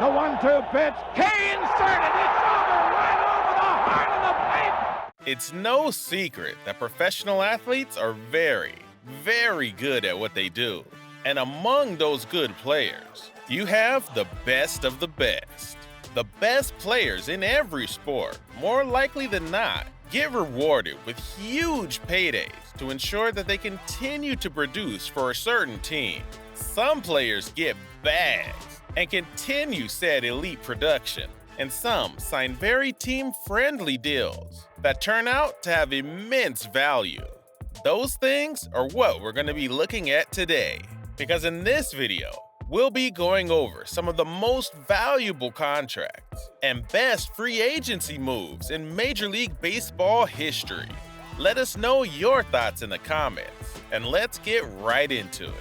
The 1-2 pitch. He inserted. It's over right over the heart of the plate. It's no secret that professional athletes are very, very good at what they do. And among those good players, you have the best of the best. The best players in every sport, more likely than not, get rewarded with huge paydays to ensure that they continue to produce for a certain team. Some players get bags and continue said elite production, and some sign very team-friendly deals that turn out to have immense value. Those things are what we're going to be looking at today, because in this video, we'll be going over some of the most valuable contracts and best free agency moves in Major League Baseball history. Let us know your thoughts in the comments, and let's get right into it.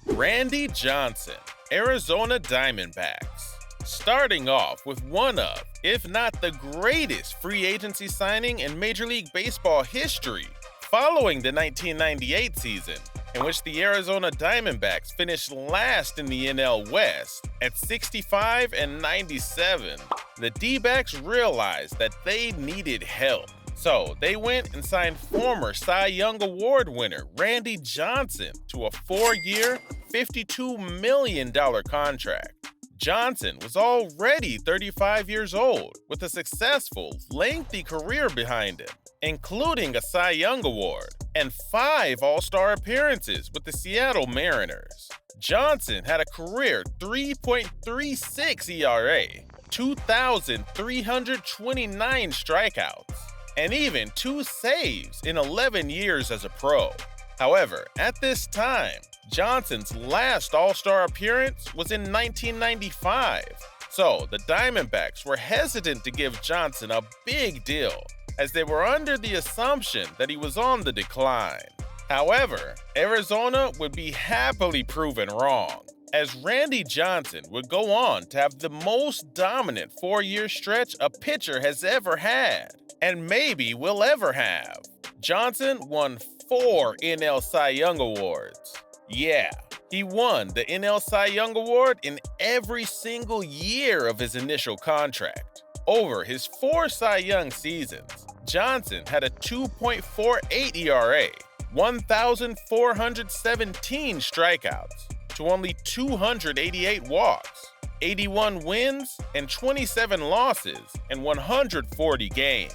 Randy Johnson, Arizona Diamondbacks. Starting off with one of, if not the greatest free agency signing in Major League Baseball history, following the 1998 season, in which the Arizona Diamondbacks finished last in the NL West at 65-97, the D-backs realized that they needed help. So they went and signed former Cy Young Award winner Randy Johnson to a 4-year, $52 million contract. Johnson was already 35 years old with a successful, lengthy career behind him, including a Cy Young Award and 5 All-Star appearances with the Seattle Mariners. Johnson had a career 3.36 ERA, 2,329 strikeouts, and even 2 saves in 11 years as a pro. However, at this time, Johnson's last All-Star appearance was in 1995, so the Diamondbacks were hesitant to give Johnson a big deal, as they were under the assumption that he was on the decline. However, Arizona would be happily proven wrong, as Randy Johnson would go on to have the most dominant 4-year stretch a pitcher has ever had, and maybe will ever have. Johnson won 4 NL Cy Young Awards. Yeah, he won the NL Cy Young Award in every single year of his initial contract. Over his 4 Cy Young seasons, Johnson had a 2.48 ERA, 1,417 strikeouts, to only 288 walks, 81 wins, and 27 losses in 140 games.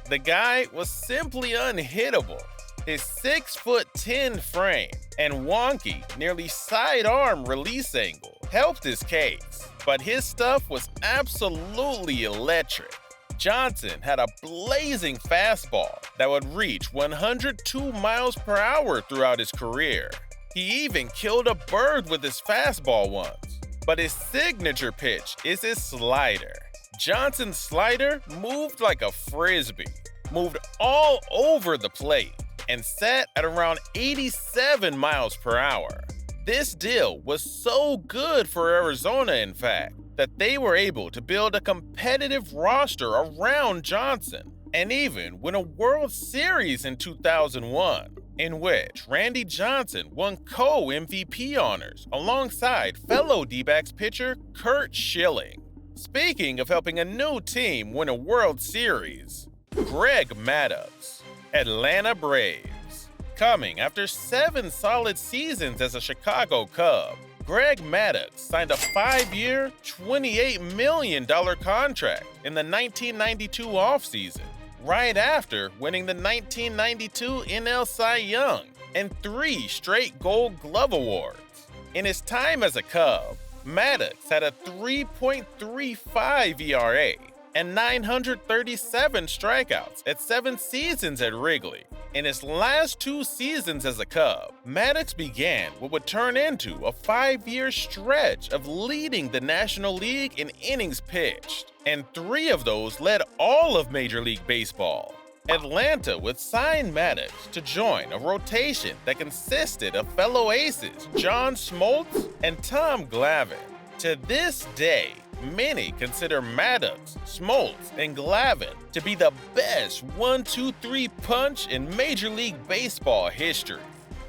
The guy was simply unhittable. His 6'10" frame and wonky, nearly sidearm release angle helped his case, but his stuff was absolutely electric. Johnson had a blazing fastball that would reach 102 miles per hour throughout his career. He even killed a bird with his fastball once, but his signature pitch is his slider. Johnson's slider moved like a frisbee, moved all over the plate, and sat at around 87 miles per hour. This deal was so good for Arizona, in fact, that they were able to build a competitive roster around Johnson and even win a World Series in 2001, in which Randy Johnson won co-MVP honors alongside fellow D-backs pitcher Curt Schilling. Speaking of helping a new team win a World Series, Greg Maddux, Atlanta Braves. Coming after 7 solid seasons as a Chicago Cub, Greg Maddux signed a 5-year, $28 million contract in the 1992 offseason, right after winning the 1992 NL Cy Young and 3 straight Gold Glove awards. In his time as a Cub, Maddux had a 3.35 ERA and 937 strikeouts at 7 seasons at Wrigley. In his last 2 seasons as a Cub, Maddux began what would turn into a 5-year stretch of leading the National League in innings pitched, and 3 of those led all of Major League Baseball. Atlanta would sign Maddux to join a rotation that consisted of fellow aces John Smoltz and Tom Glavine. To this day, many consider Maddux, Smoltz, and Glavine to be the best 1-2-3 punch in Major League Baseball history.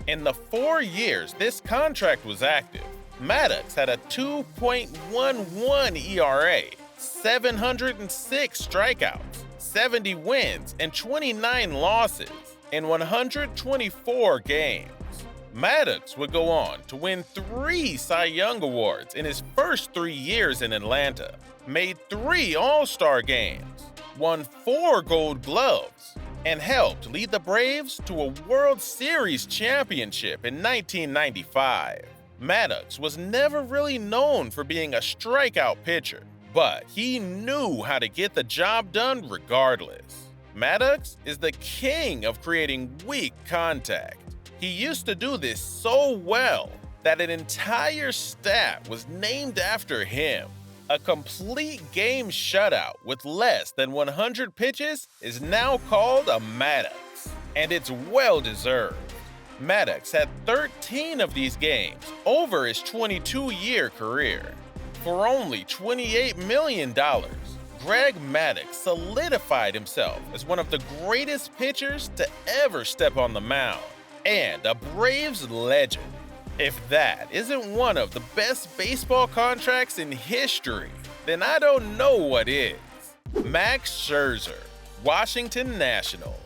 In the 4 years this contract was active, Maddox had a 2.11 ERA, 706 strikeouts, 70 wins, and 29 losses in 124 games. Maddox would go on to win 3 Cy Young Awards in his first 3 years in Atlanta, made 3 All-Star games, won 4 Gold Gloves, and helped lead the Braves to a World Series championship in 1995. Maddox was never really known for being a strikeout pitcher, but he knew how to get the job done regardless. Maddox is the king of creating weak contact. He used to do this so well that an entire stat was named after him. A complete game shutout with less than 100 pitches is now called a Maddox, and it's well-deserved. Maddox had 13 of these games over his 22-year career. For only $28 million, Greg Maddux solidified himself as one of the greatest pitchers to ever step on the mound, and a Braves legend. If that isn't one of the best baseball contracts in history, then I don't know what is. Max Scherzer, Washington Nationals.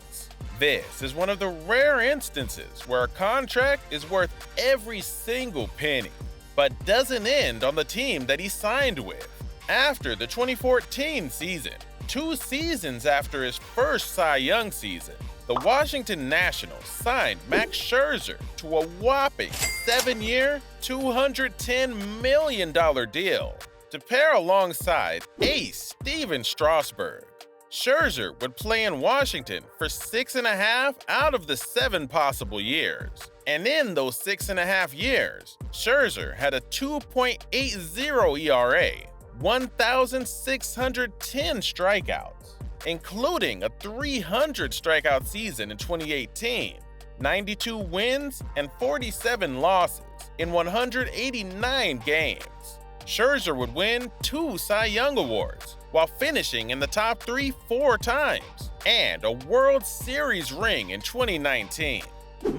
This is one of the rare instances where a contract is worth every single penny, but doesn't end on the team that he signed with. After the 2014 season, 2 seasons after his first Cy Young season, the Washington Nationals signed Max Scherzer to a whopping 7-year, $210 million deal to pair alongside ace Steven Strasburg. Scherzer would play in Washington for 6.5 out of the 7 possible years. And in those 6.5 years, Scherzer had a 2.80 ERA, 1,610 strikeouts, including a 300 strikeout season in 2018, 92 wins and 47 losses in 189 games. Scherzer would win 2 Cy Young Awards while finishing in the top 3 4 times, and a World Series ring in 2019.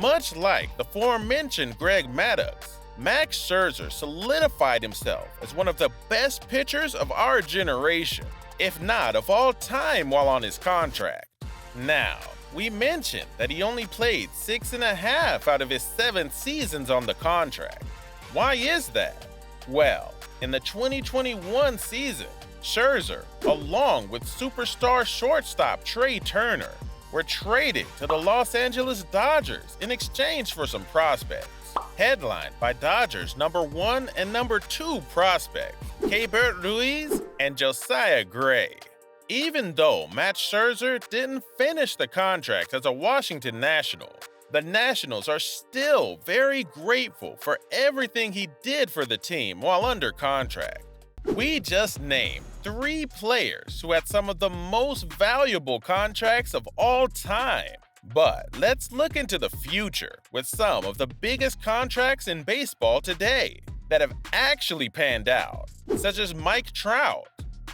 Much like the aforementioned Greg Maddux, Max Scherzer solidified himself as one of the best pitchers of our generation, if not of all time, while on his contract. Now, we mentioned that he only played 6.5 out of his 7 seasons on the contract. Why is that? Well, in the 2021 season, Scherzer, along with superstar shortstop Trey Turner, were traded to the Los Angeles Dodgers in exchange for some prospects, headlined by Dodgers number 1 and number 2 prospects, Keibert Ruiz and Josiah Gray. Even though Max Scherzer didn't finish the contract as a Washington National, the Nationals are still very grateful for everything he did for the team while under contract. We just named 3 players who had some of the most valuable contracts of all time. But let's look into the future with some of the biggest contracts in baseball today that have actually panned out, such as Mike Trout.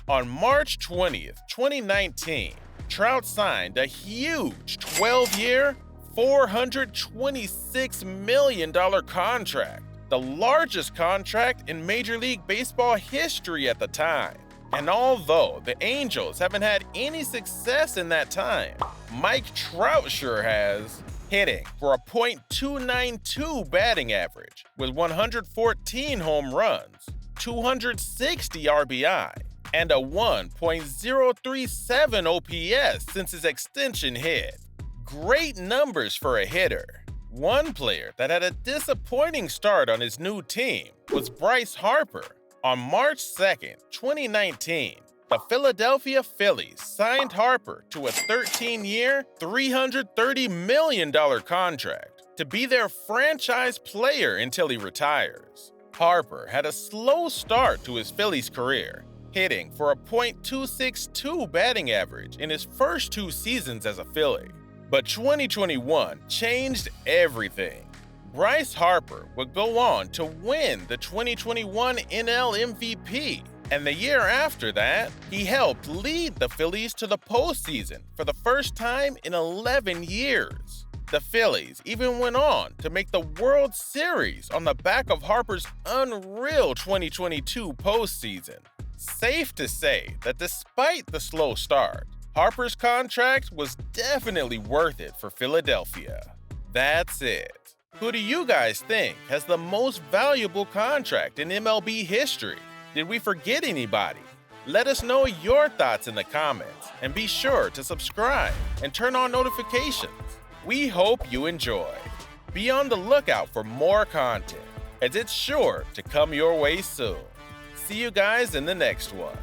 On March 20th, 2019, Trout signed a huge 12-year, $426 million contract, the largest contract in Major League Baseball history at the time. And although the Angels haven't had any success in that time, Mike Trout sure has, hitting for a .292 batting average with 114 home runs, 260 RBI, and a 1.037 OPS since his extension hit. Great numbers for a hitter. One player that had a disappointing start on his new team was Bryce Harper. On March 2nd, 2019, the Philadelphia Phillies signed Harper to a 13-year, $330 million contract to be their franchise player until he retires. Harper had a slow start to his Phillies career, hitting for a .262 batting average in his first 2 seasons as a Philly. But 2021 changed everything. Bryce Harper would go on to win the 2021 NL MVP, and the year after that, he helped lead the Phillies to the postseason for the first time in 11 years. The Phillies even went on to make the World Series on the back of Harper's unreal 2022 postseason. Safe to say that despite the slow start, Harper's contract was definitely worth it for Philadelphia. That's it. Who do you guys think has the most valuable contract in MLB history? Did we forget anybody? Let us know your thoughts in the comments, and be sure to subscribe and turn on notifications. We hope you enjoy. Be on the lookout for more content, as it's sure to come your way soon. See you guys in the next one.